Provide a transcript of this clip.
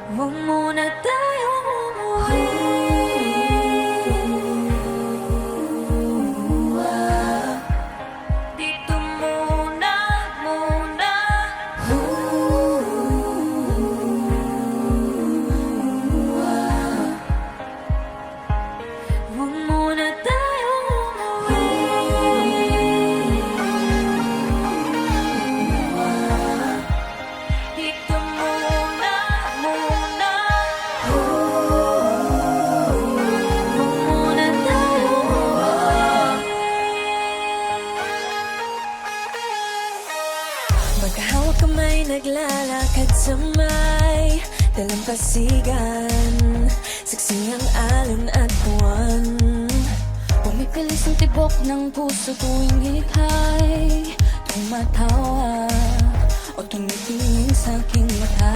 Huwag muna tayong umuwi. Dito muna, muna. Huwag muna tayong umuwi. Dito muna, muna. Huwag muna tayong umuwi. Magkahawak kamay, naglalakad sa may dalampasigan. Saksi ang alon at buwan. Pumipilis ang tibok ng puso tuwing likhay tumatawa o tumitingin sa aking mata.